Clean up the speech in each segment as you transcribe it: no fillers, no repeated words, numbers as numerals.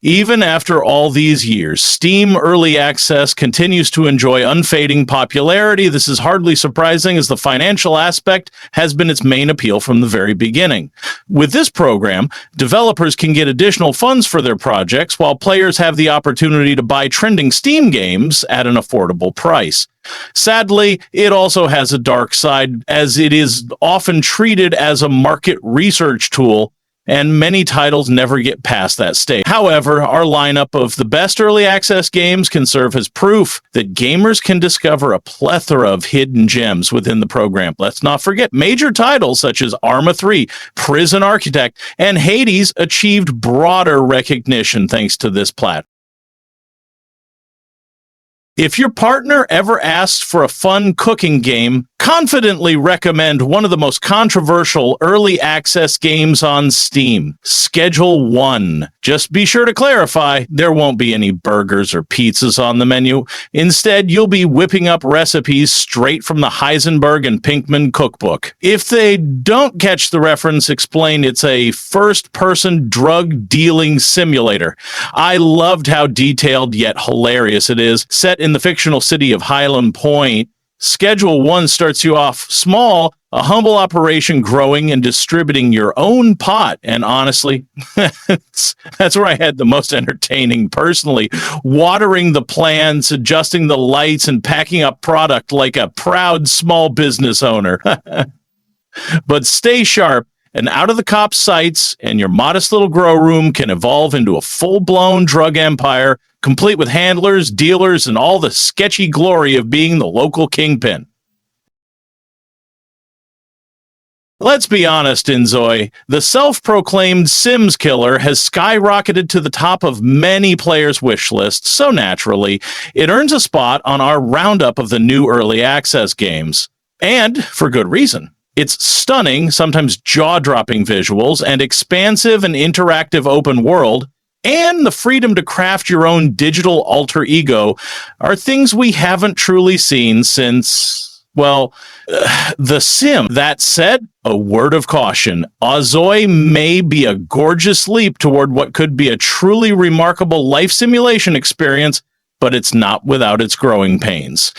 Even after all these years, Steam Early Access continues to enjoy unfading popularity. This is hardly surprising, as the financial aspect has been its main appeal from the very beginning. With this program, developers can get additional funds for their projects, while players have the opportunity to buy trending Steam games at an affordable price. Sadly, it also has a dark side, as it is often treated as a market research tool, and many titles never get past that stage. However, our lineup of the best early access games can serve as proof that gamers can discover a plethora of hidden gems within the program. Let's not forget, major titles such as Arma 3, Prison Architect, and Hades achieved broader recognition thanks to this platform. If your partner ever asks for a fun cooking game, confidently recommend one of the most controversial early access games on Steam, Schedule 1. Just be sure to clarify, there won't be any burgers or pizzas on the menu. Instead, you'll be whipping up recipes straight from the Heisenberg and Pinkman cookbook. If they don't catch the reference, explain it's a first-person drug-dealing simulator. I loved how detailed yet hilarious it is. Set in the fictional city of Highland Point, Schedule 1 starts you off small, a humble operation growing and distributing your own pot. And honestly, that's where I had the most entertaining personally. Watering the plants, adjusting the lights, and packing up product like a proud small business owner. But stay sharp, and out of the cops' sights, and your modest little grow room can evolve into a full-blown drug empire, complete with handlers, dealers, and all the sketchy glory of being the local kingpin. Let's be honest, Inzoi, the self-proclaimed Sims killer has skyrocketed to the top of many players' wish lists, so naturally, it earns a spot on our roundup of the new early access games. And for good reason. Its stunning, sometimes jaw-dropping visuals and expansive and interactive open world, and the freedom to craft your own digital alter ego are things we haven't truly seen since, well, The Sim. That said, a word of caution. Ozoi may be a gorgeous leap toward what could be a truly remarkable life simulation experience, but it's not without its growing pains.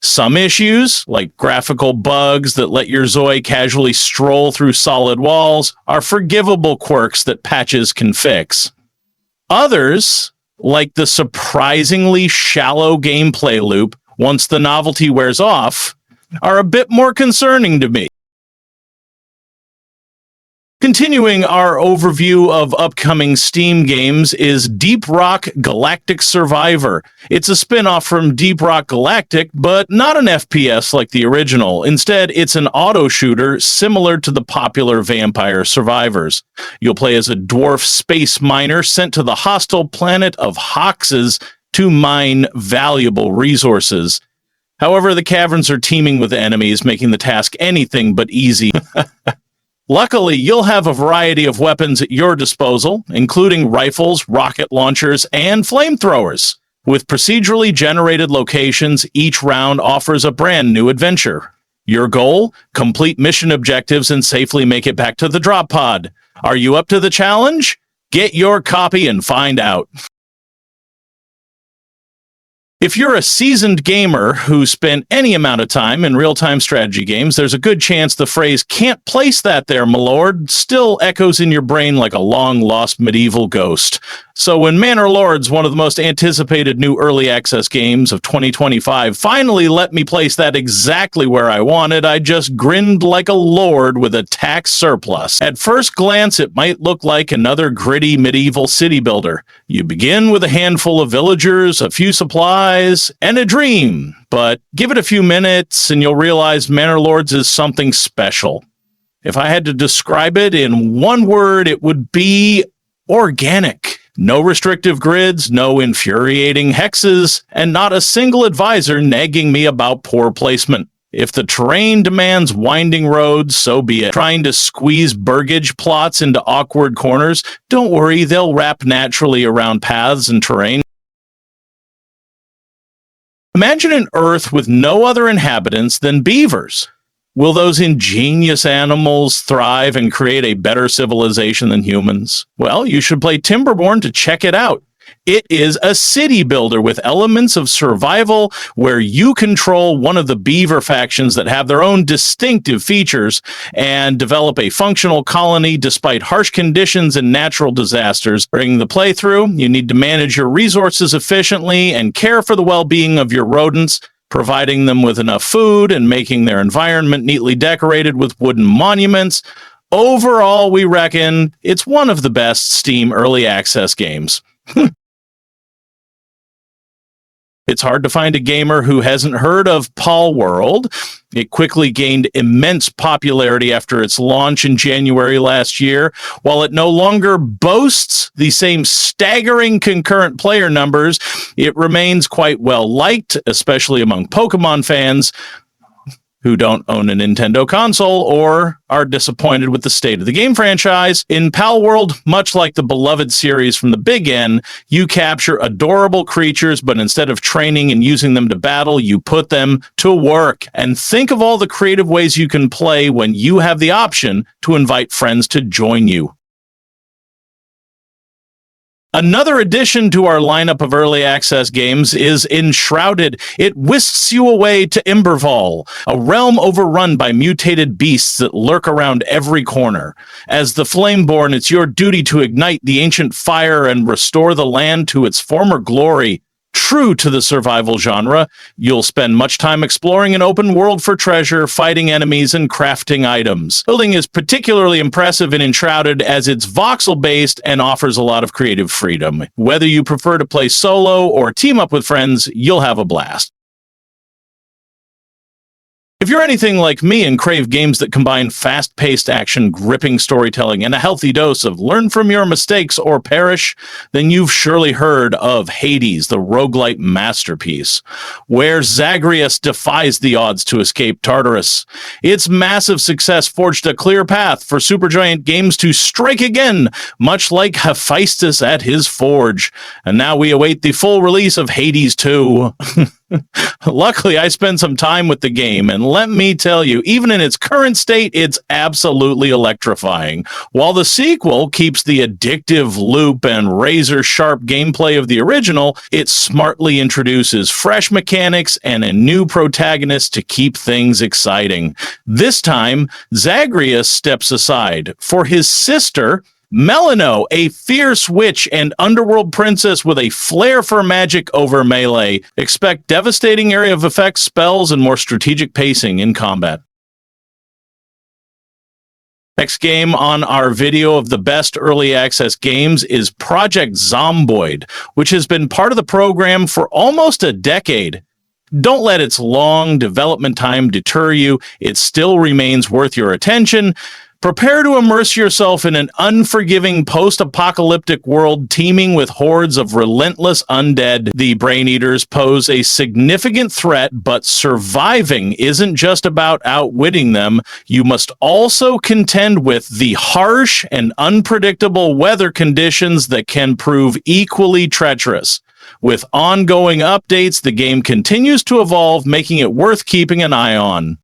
Some issues, like graphical bugs that let your Zoe casually stroll through solid walls, are forgivable quirks that patches can fix. Others, like the surprisingly shallow gameplay loop once the novelty wears off, are a bit more concerning to me. Continuing our overview of upcoming Steam games is Deep Rock Galactic Survivor. It's a spin-off from Deep Rock Galactic, but not an FPS like the original. Instead, it's an auto shooter similar to the popular Vampire Survivors. You'll play as a dwarf space miner sent to the hostile planet of Hoxes to mine valuable resources. However, the caverns are teeming with enemies, making the task anything but easy. Luckily, you'll have a variety of weapons at your disposal, including rifles, rocket launchers, and flamethrowers. With procedurally generated locations, each round offers a brand new adventure. Your goal? Complete mission objectives and safely make it back to the drop pod. Are you up to the challenge? Get your copy and find out. If you're a seasoned gamer who spent any amount of time in real-time strategy games, there's a good chance the phrase "can't place that there, my lord" still echoes in your brain like a long-lost medieval ghost. So when Manor Lords, one of the most anticipated new early access games of 2025, finally let me place that exactly where I wanted, I just grinned like a lord with a tax surplus. At first glance, it might look like another gritty medieval city builder. You begin with a handful of villagers, a few supplies, and a dream. But give it a few minutes and you'll realize Manor Lords is something special. If I had to describe it in one word, it would be organic. No restrictive grids, no infuriating hexes, and not a single advisor nagging me about poor placement. If the terrain demands winding roads, so be it. Trying to squeeze burgage plots into awkward corners? Don't worry, they'll wrap naturally around paths and terrain. Imagine an Earth with no other inhabitants than beavers. Will those ingenious animals thrive and create a better civilization than humans? Well, you should play Timberborn to check it out. It is a city builder with elements of survival where you control one of the beaver factions that have their own distinctive features and develop a functional colony despite harsh conditions and natural disasters. During the playthrough, you need to manage your resources efficiently and care for the well-being of your rodents, providing them with enough food and making their environment neatly decorated with wooden monuments. Overall, we reckon it's one of the best Steam early access games. It's hard to find a gamer who hasn't heard of Palworld. It quickly gained immense popularity after its launch in January last year. While it no longer boasts the same staggering concurrent player numbers, it remains quite well liked, especially among Pokemon fans who don't own a Nintendo console or are disappointed with the state of the game franchise. In Palworld, much like the beloved series from the Big N, you capture adorable creatures, but instead of training and using them to battle, you put them to work. And think of all the creative ways you can play when you have the option to invite friends to join you. Another addition to our lineup of early access games is Enshrouded. It whisks you away to Imberval, a realm overrun by mutated beasts that lurk around every corner. As the Flameborn, it's your duty to ignite the ancient fire and restore the land to its former glory. True to the survival genre, you'll spend much time exploring an open world for treasure, fighting enemies, and crafting items. Building is particularly impressive in Enshrouded as it's voxel-based and offers a lot of creative freedom. Whether you prefer to play solo or team up with friends, you'll have a blast. If you're anything like me and crave games that combine fast-paced action, gripping storytelling, and a healthy dose of learn from your mistakes or perish, then you've surely heard of Hades, the roguelite masterpiece, where Zagreus defies the odds to escape Tartarus. Its massive success forged a clear path for Supergiant Games to strike again, much like Hephaestus at his forge. And now we await the full release of Hades 2. Luckily, I spent some time with the game, and let me tell you, even in its current state, it's absolutely electrifying. While the sequel keeps the addictive loop and razor-sharp gameplay of the original, it smartly introduces fresh mechanics and a new protagonist to keep things exciting. This time, Zagreus steps aside for his sister, Melino, a fierce witch and underworld princess with a flair for magic over melee. Expect devastating area of effects, spells, and more strategic pacing in combat. Next game on our video of the best early access games is Project Zomboid, which has been part of the program for almost a decade. Don't let its long development time deter you. It still remains worth your attention. Prepare to immerse yourself in an unforgiving post-apocalyptic world teeming with hordes of relentless undead. The Brain Eaters pose a significant threat, but surviving isn't just about outwitting them. You must also contend with the harsh and unpredictable weather conditions that can prove equally treacherous. With ongoing updates, the game continues to evolve, making it worth keeping an eye on.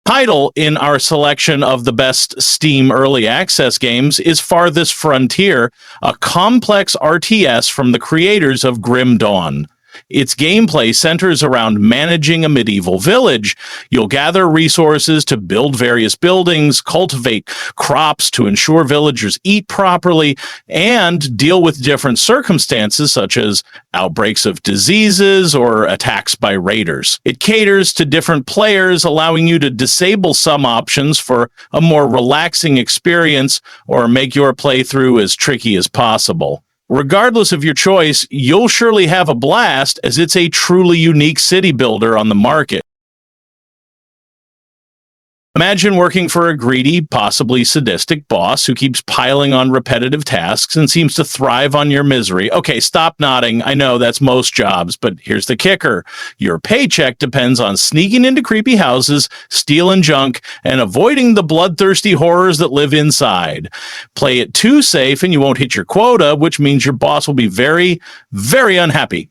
Title in our selection of the best Steam early access games is Farthest Frontier, a complex RTS from the creators of Grim Dawn. Its gameplay centers around managing a medieval village. You'll gather resources to build various buildings, cultivate crops to ensure villagers eat properly, and deal with different circumstances such as outbreaks of diseases or attacks by raiders. It caters to different players, allowing you to disable some options for a more relaxing experience or make your playthrough as tricky as possible. Regardless of your choice, you'll surely have a blast as it's a truly unique city builder on the market. Imagine working for a greedy, possibly sadistic boss who keeps piling on repetitive tasks and seems to thrive on your misery. Okay, stop nodding. I know that's most jobs, but here's the kicker. Your paycheck depends on sneaking into creepy houses, stealing junk, and avoiding the bloodthirsty horrors that live inside. Play it too safe and you won't hit your quota, which means your boss will be very, very unhappy.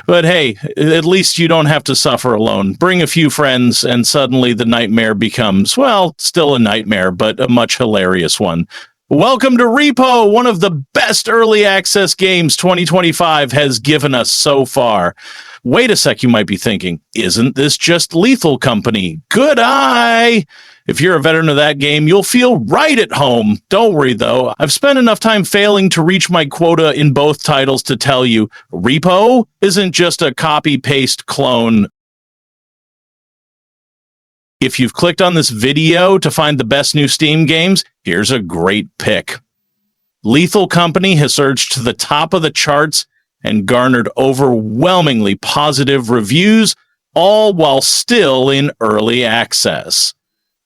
But hey, at least you don't have to suffer alone. Bring a few friends, and suddenly the nightmare becomes, well, still a nightmare, but a much hilarious one. Welcome to Repo, one of the best early access games 2025 has given us so far. Wait a sec, you might be thinking, isn't this just Lethal Company? Good eye! If you're a veteran of that game, you'll feel right at home. Don't worry, though. I've spent enough time failing to reach my quota in both titles to tell you, Repo isn't just a copy-paste clone. If you've clicked on this video to find the best new Steam games, here's a great pick. Lethal Company has surged to the top of the charts and garnered overwhelmingly positive reviews, all while still in early access.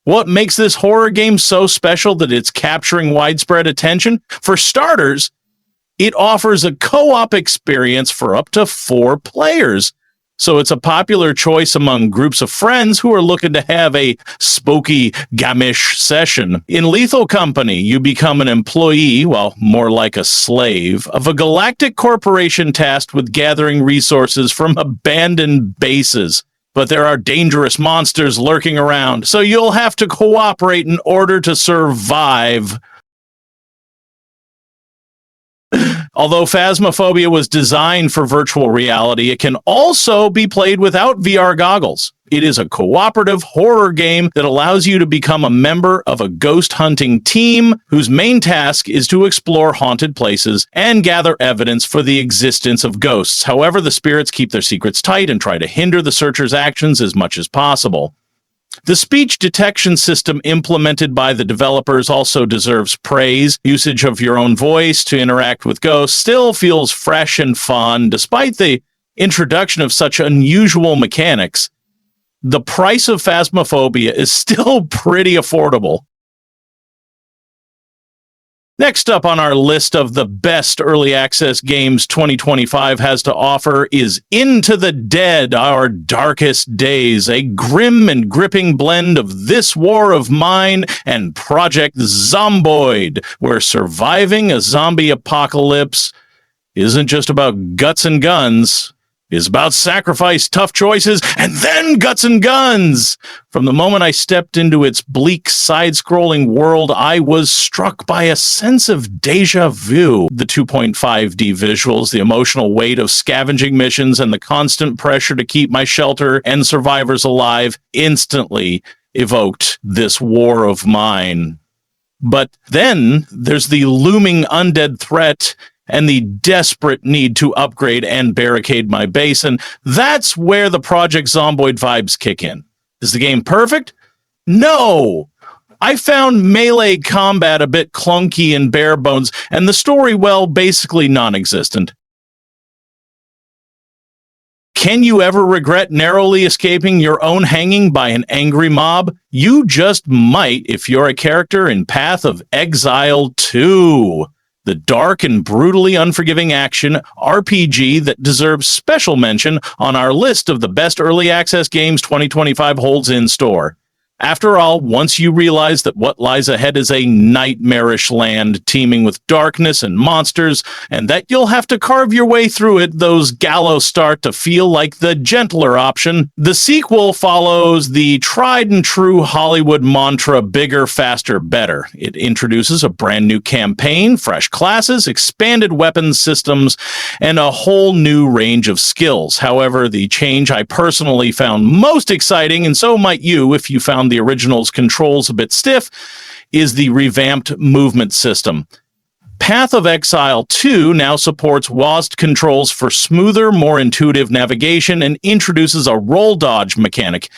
What makes this horror game so special that it's capturing widespread attention? For starters, it offers a co-op experience for up to 4 players. So it's a popular choice among groups of friends who are looking to have a spooky, gamish session. In Lethal Company, you become an employee, well, more like a slave, of a galactic corporation tasked with gathering resources from abandoned bases. But there are dangerous monsters lurking around, so you'll have to cooperate in order to survive. Although Phasmophobia was designed for virtual reality, it can also be played without VR goggles. It is a cooperative horror game that allows you to become a member of a ghost hunting team whose main task is to explore haunted places and gather evidence for the existence of ghosts. However, the spirits keep their secrets tight and try to hinder the searcher's actions as much as possible. The speech detection system implemented by the developers also deserves praise. Usage of your own voice to interact with ghosts still feels fresh and fun, despite the introduction of such unusual mechanics. The price of Phasmophobia is still pretty affordable. Next up on our list of the best early access games 2025 has to offer is Into the Dead, Our Darkest Days, a grim and gripping blend of This War of Mine and Project Zomboid, where surviving a zombie apocalypse isn't just about guts and guns. Is about sacrifice, tough choices, and then guts and guns. From the moment I stepped into its bleak, side-scrolling world, I was struck by a sense of deja vu. The 2.5D visuals, the emotional weight of scavenging missions, and the constant pressure to keep my shelter and survivors alive instantly evoked This War of Mine. But then there's the looming undead threat and the desperate need to upgrade and barricade my base, and that's where the Project Zomboid vibes kick in. Is the game perfect? No! I found melee combat a bit clunky and bare bones, and the story, well, basically non-existent. Can you ever regret narrowly escaping your own hanging by an angry mob? You just might if you're a character in Path of Exile 2. The dark and brutally unforgiving action RPG that deserves special mention on our list of the best early access games 2025 holds in store. After all, once you realize that what lies ahead is a nightmarish land teeming with darkness and monsters, and that you'll have to carve your way through it, those gallows start to feel like the gentler option. The sequel follows the tried-and-true Hollywood mantra, bigger, faster, better. It introduces a brand new campaign, fresh classes, expanded weapons systems, and a whole new range of skills. However, the change I personally found most exciting, and so might you if you found the original's controls a bit stiff, is the revamped movement system. Path of Exile 2 now supports WASD controls for smoother, more intuitive navigation and introduces a roll dodge mechanic.